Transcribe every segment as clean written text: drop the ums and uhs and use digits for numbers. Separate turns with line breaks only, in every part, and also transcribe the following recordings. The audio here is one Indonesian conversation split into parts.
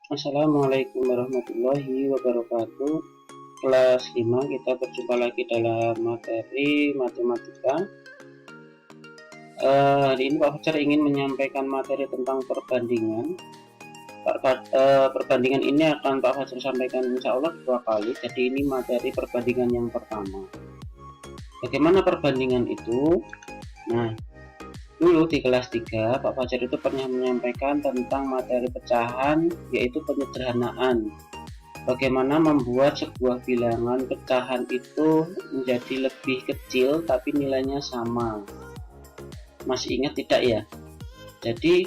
Assalamualaikum warahmatullahi wabarakatuh. Kelas 5 kita berjumpa lagi dalam materi matematika. Hari ini Pak Fajar ingin menyampaikan materi tentang perbandingan. Perbandingan ini akan Pak Fajar sampaikan insya Allah 2 kali. Jadi ini materi perbandingan yang pertama. Bagaimana perbandingan itu? Nah, dulu di kelas 3 Pak Fajar itu pernah menyampaikan tentang materi pecahan, yaitu penyederhanaan. Bagaimana membuat sebuah bilangan pecahan itu menjadi lebih kecil tapi nilainya sama. Masih ingat tidak ya? Jadi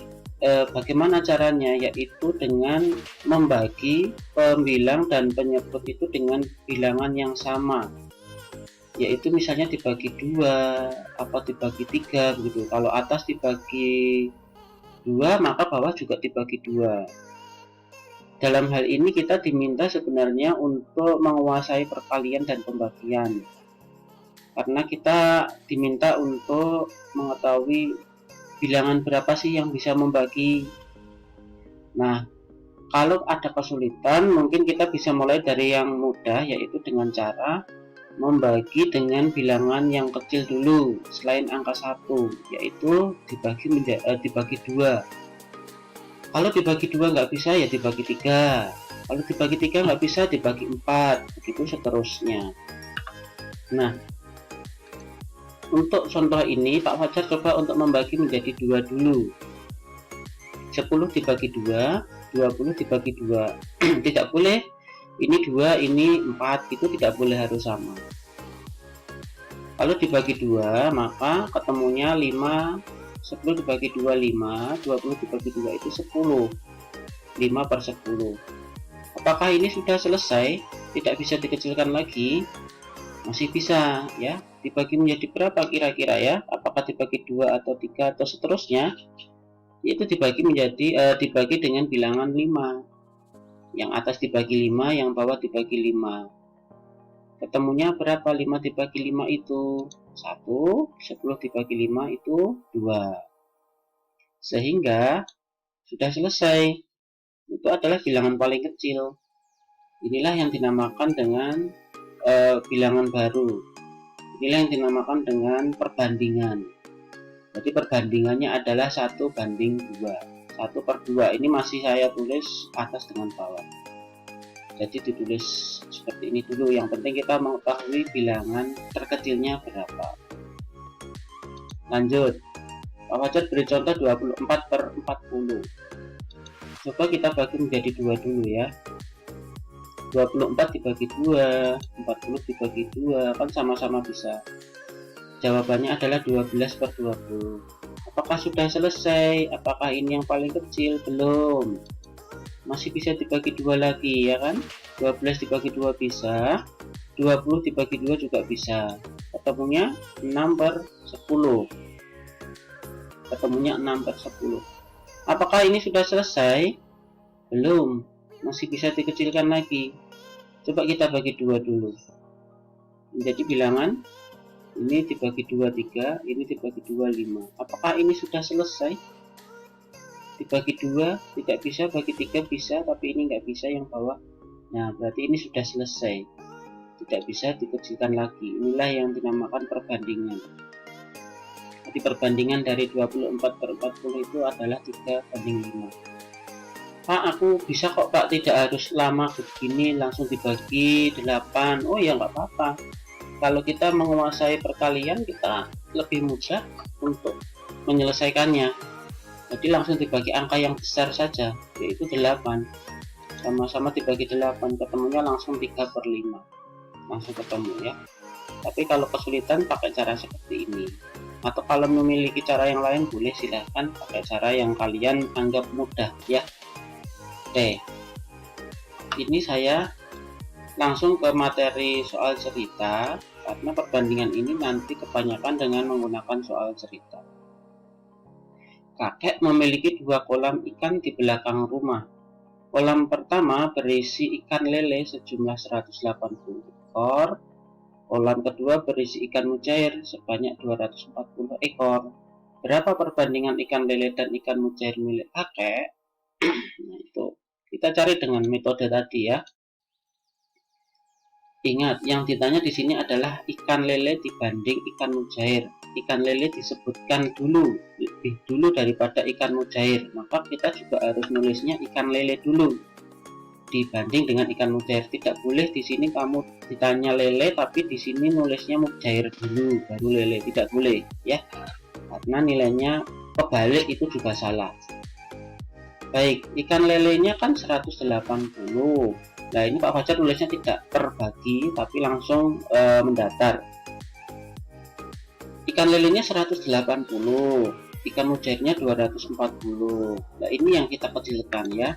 bagaimana caranya, yaitu dengan membagi pembilang dan penyebut itu dengan bilangan yang sama, yaitu misalnya dibagi 2 atau dibagi 3 begitu. Kalau atas dibagi 2 maka bawah juga dibagi 2. Dalam hal ini kita diminta sebenarnya untuk menguasai perkalian dan pembagian, karena kita diminta untuk mengetahui bilangan berapa sih yang bisa membagi. Nah, kalau ada kesulitan mungkin kita bisa mulai dari yang mudah, yaitu dengan cara membagi dengan bilangan yang kecil dulu selain angka 1, yaitu dibagi 2. Kalau dibagi 2 nggak bisa ya dibagi 3. Kalau dibagi 3 nggak bisa dibagi 4, begitu seterusnya. Nah, untuk contoh ini Pak Fajar coba untuk membagi menjadi 2 dulu. 10 dibagi 2, 20 dibagi 2. Tidak boleh ini 2, ini 4, itu tidak boleh, harus sama. Kalau dibagi 2 maka ketemunya 5. 10 dibagi 2 5, 20 dibagi 2 itu 10. 5/10. Apakah ini sudah selesai? Tidak bisa dikecilkan lagi? Masih bisa ya. Dibagi menjadi berapa kira-kira ya? Apakah dibagi 2 atau 3 atau seterusnya? Itu dibagi dengan bilangan 5. Yang atas dibagi 5, yang bawah dibagi 5. Ketemunya berapa? 5 dibagi 5 itu 1, 10 dibagi 5 itu 2. Sehingga sudah selesai. Itu adalah bilangan paling kecil. Inilah yang dinamakan dengan bilangan baru. Inilah yang dinamakan dengan perbandingan. Jadi perbandingannya adalah 1/2. 1/2 ini masih saya tulis atas dengan bawah. Jadi ditulis seperti ini dulu. Yang penting kita mengetahui bilangan terkecilnya berapa. Lanjut. Pak Fajar beri contoh 24/40. Coba kita bagi menjadi 2 dulu ya. 24 dibagi 2, 40 dibagi 2, kan sama-sama bisa. Jawabannya adalah 12/20. Apakah sudah selesai? Apakah ini yang paling kecil? Belum. Masih bisa dibagi 2 lagi ya kan? 12 dibagi 2 bisa, 20 dibagi 2 juga bisa. Ketemunya 6/10. Ketemunya 6/10. Apakah ini sudah selesai? Belum. Masih bisa dikecilkan lagi. Coba kita bagi 2 dulu. Menjadi bilangan ini dibagi 2 3, ini dibagi 2 5. Apakah ini sudah selesai? Dibagi 2 tidak bisa, bagi 3 bisa, tapi ini nggak bisa yang bawah. Nah, berarti ini sudah selesai. Tidak bisa dikecilkan lagi. Inilah yang dinamakan perbandingan. Jadi perbandingan dari 24/40 itu adalah 3/5. Pak, aku bisa kok Pak, tidak harus lama begini, langsung dibagi 8. Oh ya, nggak apa-apa. Kalau kita menguasai perkalian, kita lebih mudah untuk menyelesaikannya. Jadi langsung dibagi angka yang besar saja, yaitu 8. Sama-sama dibagi 8, ketemunya langsung 3/5. Langsung ketemu ya. Tapi kalau kesulitan pakai cara seperti ini. Atau kalau memiliki cara yang lain boleh silahkan pakai cara yang kalian anggap mudah ya. Oke, ini saya langsung ke materi soal cerita, karena perbandingan ini nanti kebanyakan dengan menggunakan soal cerita. Kakek memiliki 2 kolam ikan di belakang rumah. Kolam pertama berisi ikan lele sejumlah 180 ekor. Kolam kedua berisi ikan mujair sebanyak 240 ekor. Berapa perbandingan ikan lele dan ikan mujair milik kakek? Nah, itu Kita cari dengan metode tadi ya. Ingat, yang ditanya di sini adalah ikan lele dibanding ikan mujair. Ikan lele disebutkan dulu, lebih dulu daripada ikan mujair. Maka kita juga harus nulisnya ikan lele dulu dibanding dengan ikan mujair. Tidak boleh di sini kamu ditanya lele tapi di sini nulisnya mujair dulu baru lele. Tidak boleh ya. Karena nilainya kebalik itu juga salah. Baik, ikan lelenya kan 180. Nah ini Pak Fajar nulisnya tidak terbagi tapi langsung mendatar. Ikan lelenya 180, ikan mujairnya 240. Nah ini yang kita kecilkan ya.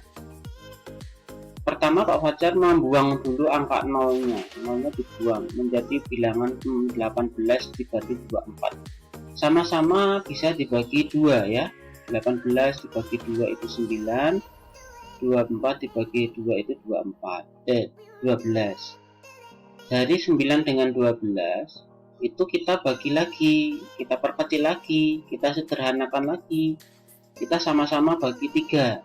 Pertama Pak Fajar membuang dulu angka nolnya dibuang menjadi bilangan 18 dibagi 24. Sama-sama bisa dibagi 2 ya. 18 dibagi 2 itu 9, 24 dibagi 2 itu 12. Dari 9 dengan 12 itu kita bagi lagi, kita perkecil lagi, kita sederhanakan lagi. Kita sama-sama bagi 3.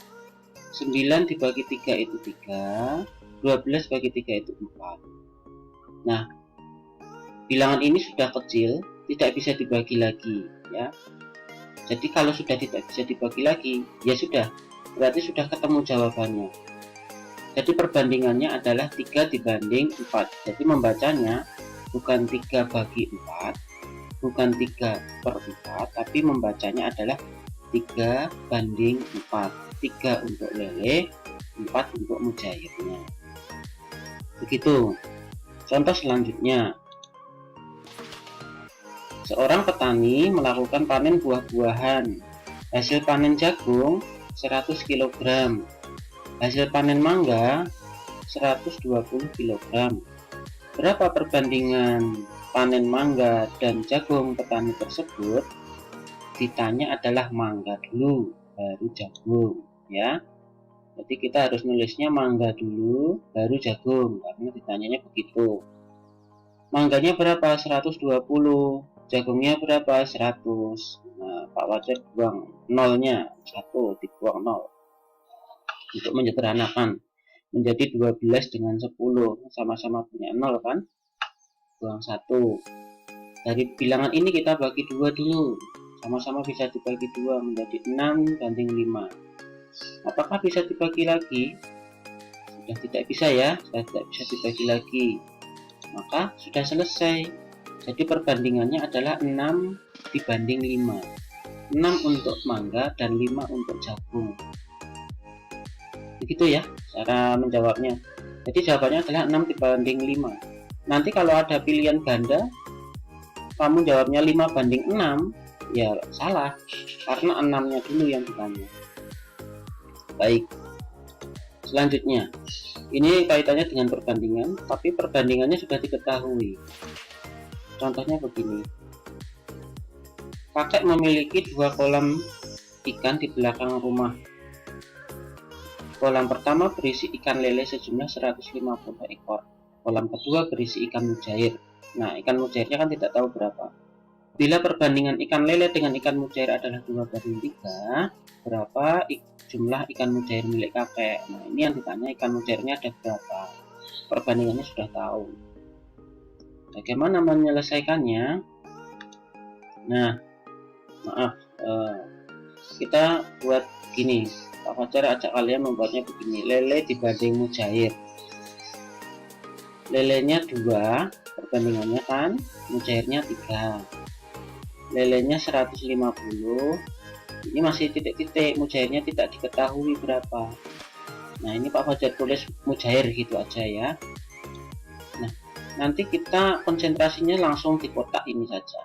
9 dibagi 3 itu 3, 12 bagi 3 itu 4. Nah, bilangan ini sudah kecil, tidak bisa dibagi lagi ya. Jadi kalau sudah tidak bisa dibagi lagi, ya sudah, berarti sudah ketemu jawabannya. Jadi perbandingannya adalah 3 dibanding 4. Jadi membacanya bukan 3 bagi 4, bukan 3 per 4, tapi membacanya adalah 3 banding 4. 3 untuk lele, 4 untuk mujairnya. Begitu. Contoh selanjutnya. Seorang petani melakukan panen buah-buahan. Hasil panen jagung 100 kg. Hasil panen mangga 120 kg. Berapa perbandingan panen mangga dan jagung petani tersebut? Ditanya adalah mangga dulu, baru jagung ya. Jadi kita harus nulisnya mangga dulu, baru jagung, karena ditanyanya begitu. Mangganya berapa? 120. Jagungnya berapa? 100. Nah, Pak Fajar buang nolnya 1, dibuang 0 untuk menyederhanakan menjadi 12 dengan 10, sama-sama punya 0 kan, buang 1. Dari bilangan ini kita bagi 2 dulu, sama-sama bisa dibagi 2 menjadi 6 banding 5. Apakah bisa dibagi lagi? Sudah tidak bisa ya, sudah tidak bisa dibagi lagi, maka sudah selesai. Jadi perbandingannya adalah 6 dibanding 5. 6 untuk mangga dan 5 untuk jagung. Begitu ya cara menjawabnya. Jadi jawabannya adalah 6 dibanding 5. Nanti kalau ada pilihan ganda, kamu jawabnya 5 banding 6, ya salah. Karena 6-nya dulu yang ditanya. Baik. Selanjutnya. Ini kaitannya dengan perbandingan, tapi perbandingannya sudah diketahui. Contohnya begini. Kakek memiliki 2 kolam ikan di belakang rumah. Kolam pertama berisi ikan lele sejumlah 150 ekor. Kolam kedua berisi ikan mujair. Nah, ikan mujairnya kan tidak tahu berapa. Bila perbandingan ikan lele dengan ikan mujair adalah 2/3, berapa jumlah ikan mujair milik kakek? Nah, ini yang ditanya, ikan mujairnya ada berapa. Perbandingannya sudah tahu. Bagaimana menyelesaikannya? Nah, maaf, kita buat gini. Pak Fajar ajak kalian membuatnya begini. Lele dibanding mujair. Lelenya 2, perbandingannya kan, mujairnya 3. Lelenya 150. Ini masih titik-titik, mujairnya tidak diketahui berapa. Nah, ini Pak Fajar tulis mujair gitu aja ya. Nah, nanti kita konsentrasinya langsung di kotak ini saja.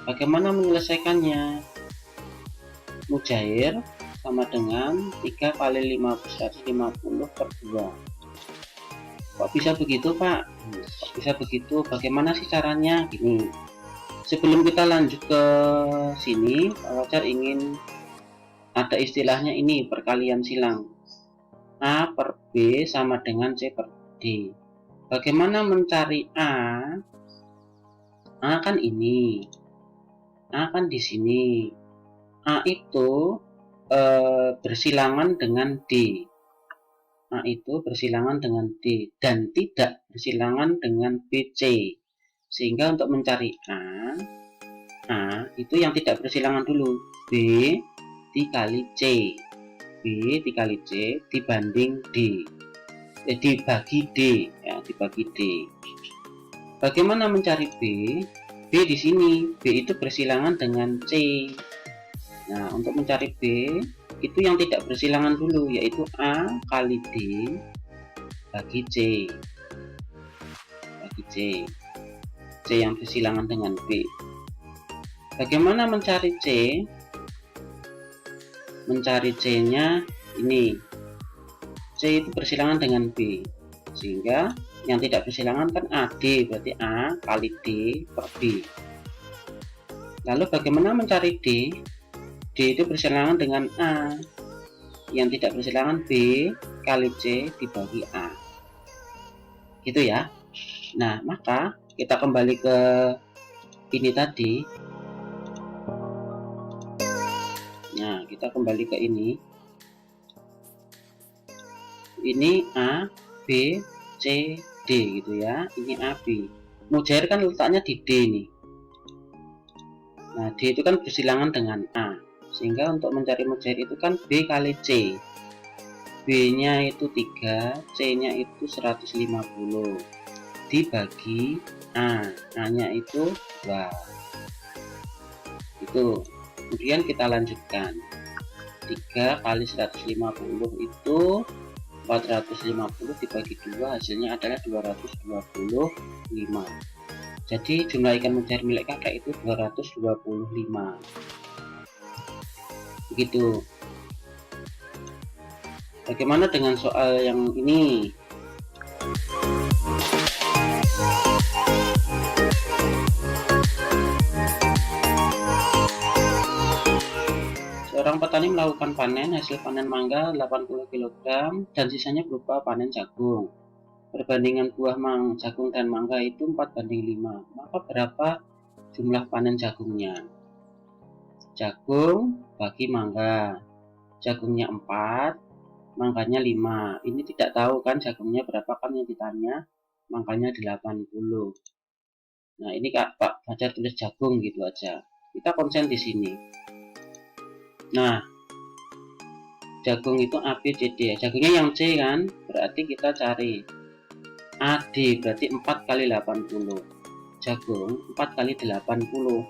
Bagaimana menyelesaikannya? Mujair sama dengan 3 kali 150 per 2. Kok bisa begitu Pak? Kok bisa begitu? Bagaimana sih caranya? Gini. Sebelum kita lanjut ke sini, Pak Fajar ingin ada istilahnya ini, perkalian silang. A per B sama dengan C per D. Bagaimana mencari A? A kan ini, A kan di sini. A itu bersilangan dengan D. A itu bersilangan dengan D dan tidak bersilangan dengan BC. Sehingga untuk mencari A itu yang tidak bersilangan dulu, B dikali C. B dikali C dibanding D. Dibagi D ya, dibagi D. Bagaimana mencari B? B di sini, B itu bersilangan dengan C. Nah, untuk mencari B itu yang tidak bersilangan dulu, yaitu A kali D bagi C. Bagi C. C yang bersilangan dengan B. Bagaimana mencari C? Mencari C-nya ini. C itu bersilangan dengan B. Sehingga yang tidak bersilangan kan AD, berarti A kali D per B. Lalu bagaimana mencari D? D itu bersilangan dengan A. Yang tidak bersilangan B kali C dibagi A. Gitu ya. Nah, maka kita kembali ke ini tadi. Nah, kita kembali ke ini. Ini A, B, C, D gitu ya. Ini A, B. Mujair kan letaknya di D nih. Nah, D itu kan bersilangan dengan A. Sehingga untuk mencari mujair itu kan B kali C. B-nya itu 3, C-nya itu 150. Dibagi A. A-nya itu 2. Itu. Kemudian kita lanjutkan. 3 kali 150 itu 450 dibagi 2, hasilnya adalah 225. Jadi jumlah ikan mujair milik kakek itu 225. Begitu. Bagaimana dengan soal yang ini? Seorang petani melakukan panen, hasil panen mangga 80 kg dan sisanya berupa panen jagung. Perbandingan buah jagung dan mangga itu 4:5. Maka berapa jumlah panen jagungnya? Jagung bagi mangga. Jagungnya 4, mangganya 5. Ini tidak tahu kan jagungnya berapa, kan yang ditanya, mangganya 80. Nah, ini Pak Fajar tulis jagung gitu aja. Kita konsen di sini. Nah, jagung itu A, B, C, D. Jagungnya yang C kan, berarti kita cari AD, berarti 4 kali 80. Jagung 4 kali 80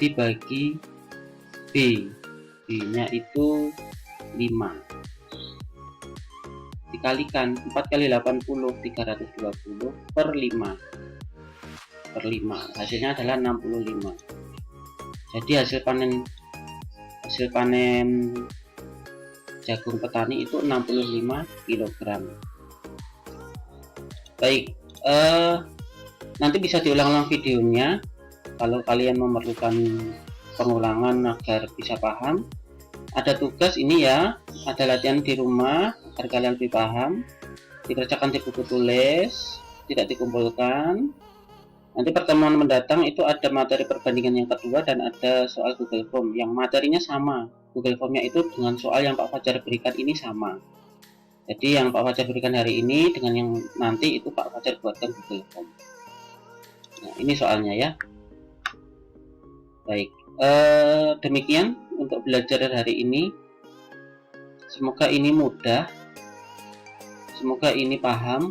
dibagi B. B-nya itu 5. Dikalikan 4 kali 80, 320 per 5. Per 5. Hasilnya adalah 65. Jadi hasil panen jagung petani itu 65 kg. Baik, nanti bisa diulang-ulang videonya kalau kalian memerlukan pengulangan agar bisa paham. Ada tugas ini ya, ada latihan di rumah agar kalian lebih paham. Dikerjakan di buku tulis, tidak dikumpulkan. Nanti pertemuan mendatang itu ada materi perbandingan yang kedua dan ada soal Google Form yang materinya sama. Google Formnya itu dengan soal yang Pak Fajar berikan ini sama. Jadi yang Pak Fajar berikan hari ini dengan yang nanti itu Pak Fajar buatkan Google Form. Nah, ini soalnya ya. Baik, demikian untuk belajar hari ini. Semoga ini mudah. Semoga ini paham.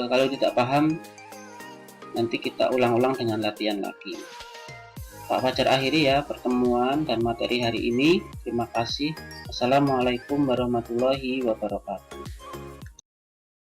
Kalau tidak paham, nanti kita ulang-ulang dengan latihan lagi. Pak Fajar akhiri ya pertemuan dan materi hari ini. Terima kasih. Assalamualaikum warahmatullahi wabarakatuh.